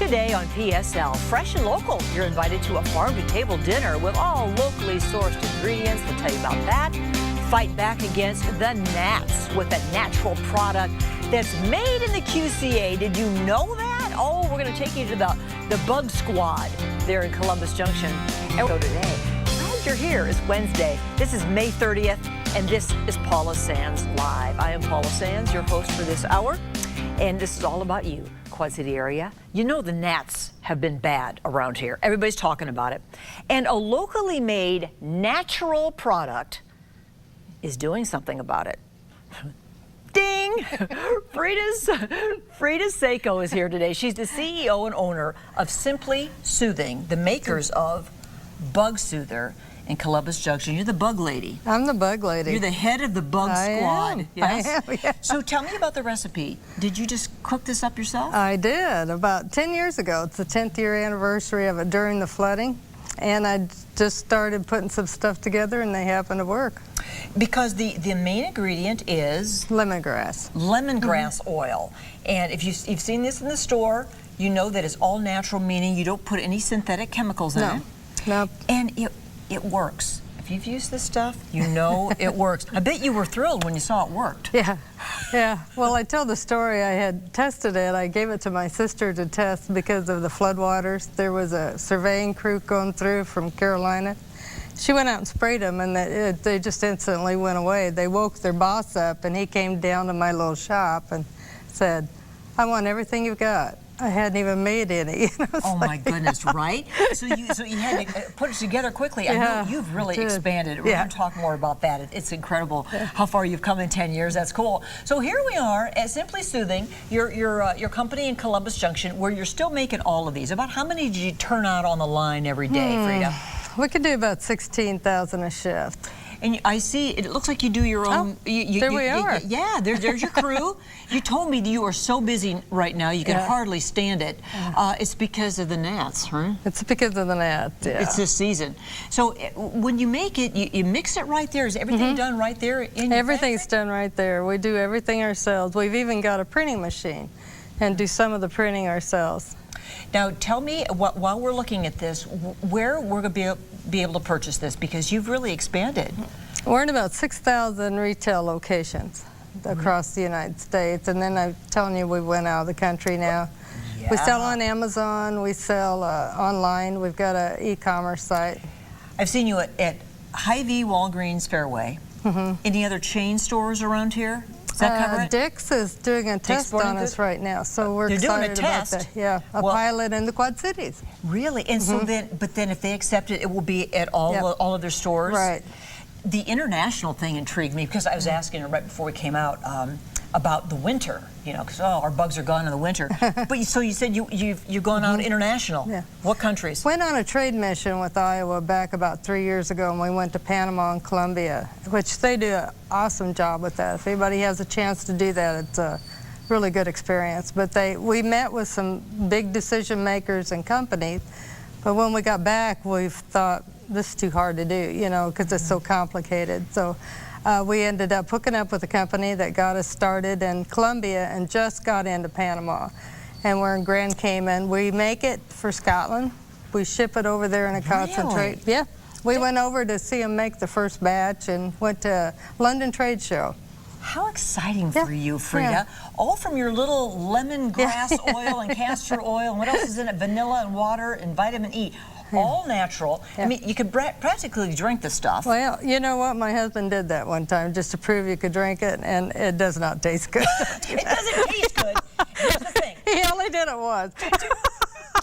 Today on PSL, fresh and local, you're invited to a farm-to-table dinner with all locally sourced ingredients. We'll tell you about that. Fight back against the gnats with a natural product that's made in the QCA. Did you know that? Oh, we're going to take you to the Bug Squad there in Columbus Junction. And so today, glad you're here. It's Wednesday. This is May 30th, and this is Paula Sands Live. I am Paula Sands, your host for this hour, and this is all about you. Quad City area. You know the gnats have been bad around here. Everybody's talking about it. And a locally made natural product is doing something about it. Ding! Frida Seiko is here today. She's the CEO and owner of Simply Soothing, the makers of Bug Soother in Columbus Junction. You're the bug lady. I'm the bug lady. You're the head of the bug squad. Yes? I am, yeah. So tell me about the recipe. Did you just cook this up yourself? I did, about 10 years ago. It's the 10th year anniversary of it during the flooding. And I just started putting some stuff together and they happen to work. Because the main ingredient is? Lemongrass. Lemongrass oil. And if you've seen this in the store, you know that it's all natural, meaning you don't put any synthetic chemicals in it. No. And it works. If you've used this stuff, you know it works. I bet you were thrilled when you saw it worked. Yeah. Well, I tell the story. I had tested it. I gave it to my sister to test because of the floodwaters. There was a surveying crew going through from Carolina. She went out and sprayed them, and they just instantly went away. They woke their boss up, and he came down to my little shop and said, "I want everything you've got." I hadn't even made any. Oh my goodness, right? So you had to put it together quickly. I know you've really expanded. We're going to talk more about that. It's incredible how far you've come in 10 years. That's cool. So here we are at Simply Soothing, your company in Columbus Junction, where you're still making all of these. About how many did you turn out on the line every day, Frida? We could do about 16,000 a shift. And I see, it looks like you do your own. There we are. Yeah, there's your crew. You told me you are so busy right now, you can hardly stand it. It's because of the gnats, huh? It's because of the gnats, yeah. It's this season. So when you make it, you mix it right there. Is everything done right there in your Everything's factory? done right there. We do everything ourselves. We've even got a printing machine and do some of the printing ourselves. Now tell me, while we're looking at this, where we're going to be able to purchase this, because you've really expanded. We're in about 6,000 retail locations across the United States, and then I'm telling you we went out of the country now. Yeah. We sell on Amazon, we sell online, we've got an e-commerce site. I've seen you at Hy-Vee, Walgreens, Fairway. Any other chain stores around here? Does that cover it? Dick's is doing a test on us right now, so we're excited about that. Yeah, a pilot in the Quad Cities. Really? And so but then if they accept it, it will be at all of their stores? Right. The international thing intrigued me because I was asking her right before we came out about the winter, you know, because our bugs are gone in the winter. But so you said you've gone out international. Yeah. What countries? Went on a trade mission with Iowa back about 3 years ago, and we went to Panama and Colombia, which they do an awesome job with that. If anybody has a chance to do that, it's a really good experience. But we met with some big decision makers and companies, but when we got back, we thought, this is too hard to do, you know, because it's so complicated. So we ended up hooking up with a company that got us started in Colombia and just got into Panama. And we're in Grand Cayman. We make it for Scotland. We ship it over there in a concentrate. Yeah. We went over to see them make the first batch and went to a London trade show. How exciting for you, Frida. All from your little lemongrass oil and castor oil. And what else is in it? Vanilla and water and vitamin E. All natural. I mean, you could practically drink the stuff. Well, you know what? My husband did that one time just to prove you could drink it, and it does not taste good. It doesn't taste good. Here's the thing. He only did it once.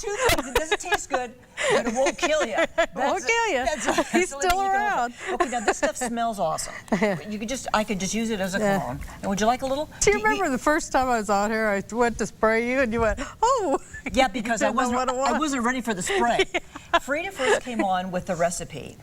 Two things. It doesn't taste good, but it won't kill you. It won't kill you. He's still around. Okay, now this stuff smells awesome. I could just use it as a cologne. And would you like a little? Do you remember the first time I was out here, I went to spray you, and you went, oh. Yeah, because I wasn't ready for the spray. Frida first came on with the recipe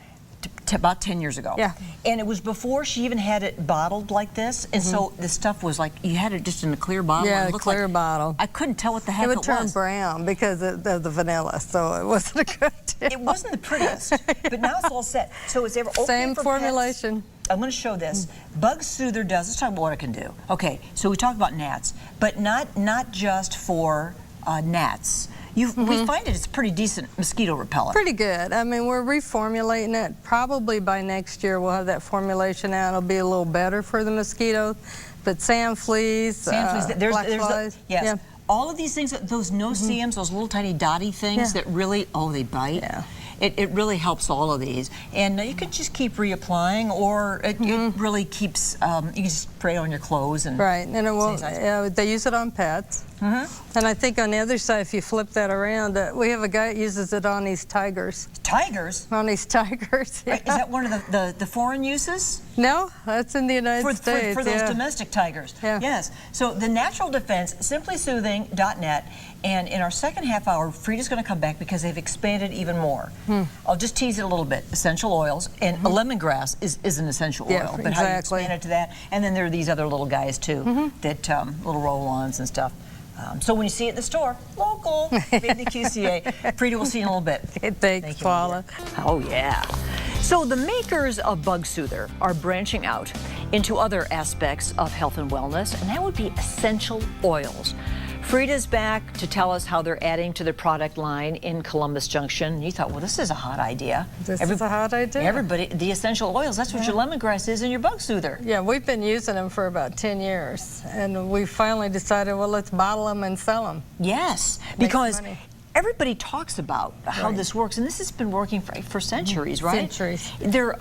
about 10 years ago. Yeah. And it was before she even had it bottled like this. And so the stuff was like, you had it just in a clear bottle. Yeah, a clear bottle. I couldn't tell what the heck it was. It would turn brown because of the vanilla, so it wasn't a good deal. It wasn't the prettiest, but now it's all set. So it's same formulation. Pets. I'm going to show this. Bug Soother does, let's talk about what it can do. Okay, so we talked about gnats, but not just for gnats. We find it's pretty decent mosquito repellent. Pretty good. I mean, we're reformulating it. Probably by next year we'll have that formulation out. It'll be a little better for the mosquitoes. But sand fleas, black flies. Yes. Yeah. All of these things, those no-see-ums, those little tiny dotty things that really, they bite. Yeah. It really helps all of these. And you could just keep reapplying, or it really keeps, you can just spray it on your clothes. And right, and it will, they use it on pets. And I think on the other side, if you flip that around, we have a guy that uses it on these tigers. Tigers? On these tigers, yeah. Is that one of the foreign uses? No, that's in the United States. For those domestic tigers. Yeah. Yes. So the Natural Defense, simplysoothing.net. And in our second half hour, Frida's going to come back because they've expanded even more. I'll just tease it a little bit. Essential oils, and lemongrass is an essential oil. But how you expand it to that. And then there are these other little guys too, that little roll-ons and stuff. So when you see it in the store, local, maybe the QCA. Frida, we'll see you in a little bit. Thanks, Paula. Oh, yeah. So the makers of Bug Soother are branching out into other aspects of health and wellness, and that would be essential oils. Frida's back to tell us how they're adding to their product line in Columbus Junction. You thought, well, this is a hot idea. This is a hot idea. Everybody, the essential oils, that's what your lemongrass is and your Bug Soother. Yeah, we've been using them for about 10 years, and we finally decided, well, let's bottle them and sell them. Yes, because everybody talks about how this works, and this has been working for centuries, right? Centuries. They're,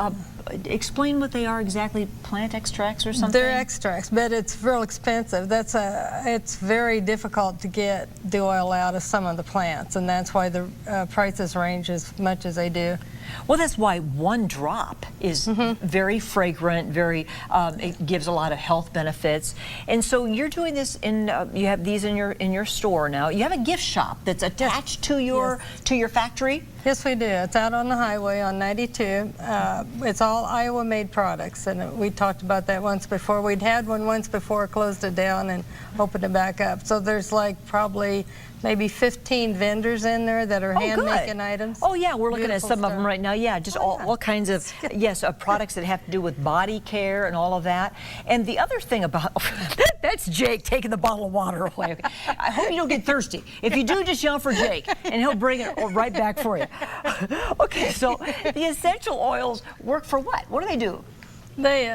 explain what they are exactly, plant extracts or something? They're extracts, but it's real expensive. It's very difficult to get the oil out of some of the plants, and that's why the prices range as much as they do. Well, that's why one drop is very fragrant, it gives a lot of health benefits. And so you're doing this you have these in your store now. You have a gift shop that's attached to your factory? Yes, we do. It's out on the highway on 92. It's all Iowa-made products, and we talked about that once before. We'd had one once before, closed it down, and opened it back up. So there's like probably maybe 15 vendors in there that are hand-making items. Oh, yeah, we're looking at some stuff. of them right now. Yeah, just all kinds of, products that have to do with body care and all of that. And the other thing about, that's Jake taking the bottle of water away. Okay. I hope you don't get thirsty. If you do, just yell for Jake, and he'll bring it right back for you. Okay, so the essential oils work for what? What do they do? They,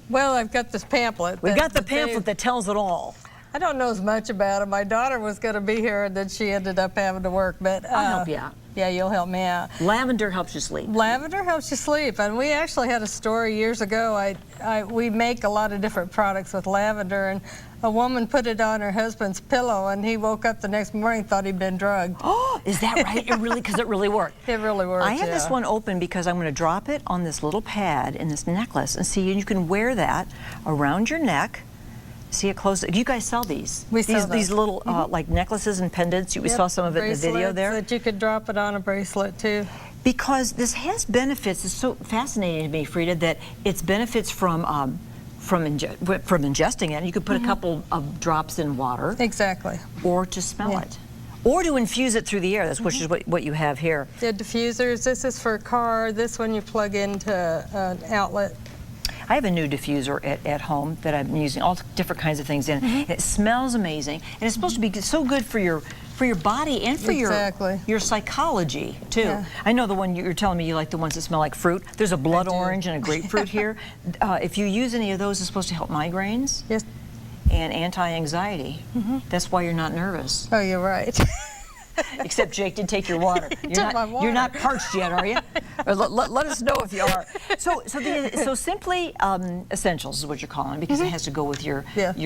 well, I've got this pamphlet. We've got the pamphlet that tells it all. I don't know as much about it. My daughter was going to be here, and then she ended up having to work. But I'll help you out. Yeah, you'll help me out. Lavender helps you sleep. Lavender helps you sleep, and we actually had a story years ago. We make a lot of different products with lavender, and a woman put it on her husband's pillow, and he woke up the next morning and thought he'd been drugged. Oh, is that right? Because it really worked. It really worked. I have this one open because I'm going to drop it on this little pad in this necklace, and see, you can wear that around your neck. See it close. You guys sell these? We sell these little like necklaces and pendants. We saw some of it in the video there. That you could drop it on a bracelet too. Because this has benefits. It's so fascinating to me, Frida, that it's benefits from ingesting it. You could put a couple of drops in water. Exactly. Or to smell it. Or to infuse it through the air, which is what you have here. The diffusers, this is for a car. This one you plug into an outlet. I have a new diffuser at home that I'm using all different kinds of things in. It smells amazing, and it's supposed to be so good for your body and for your psychology too. Yeah. I know the one you're telling me you like, the ones that smell like fruit. There's a blood orange and a grapefruit here. If you use any of those, it's supposed to help migraines. Yes. And anti-anxiety. That's why you're not nervous. Oh, you're right. Except Jake did take your water. You're not parched yet, are you? Or let us know if you are. So Simply Essentials is what you're calling, because it has to go with your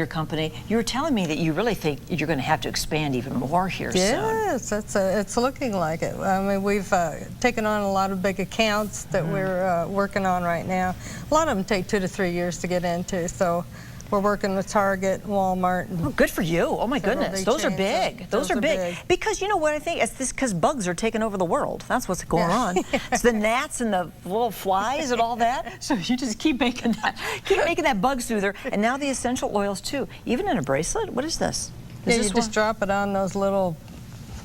company. You were telling me that you really think you're going to have to expand even more here soon. Yes, it's looking like it. I mean, we've taken on a lot of big accounts that we're working on right now. A lot of them take 2 to 3 years to get into, so we're working with Target, Walmart. Oh, good for you. Oh, my goodness. Those are big. Those are big. Because you know what I think? It's because bugs are taking over the world. That's what's going on. It's the gnats and the little flies and all that. So you just keep making that Bug Soother. And now the essential oils, too. Even in a bracelet? What is this? You just drop it on those little...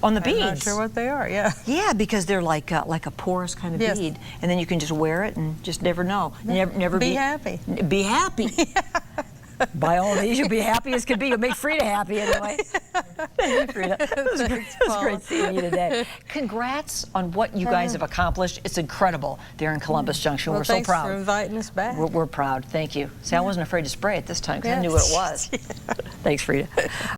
On the beads. I'm not sure what they are, Yeah, because they're like a porous kind of bead. And then you can just wear it and just never know. Never be happy. Be happy. By all means, you'll be happy as can be. You'll make Frida happy anyway. Thank you, Frida. It was great seeing you today. Congrats on what you guys have accomplished. It's incredible there in Columbus Junction. Well, We're so proud. Thanks for inviting us back. We're proud. Thank you. See, I wasn't afraid to spray it this time because I knew what it was. Thanks, Frida.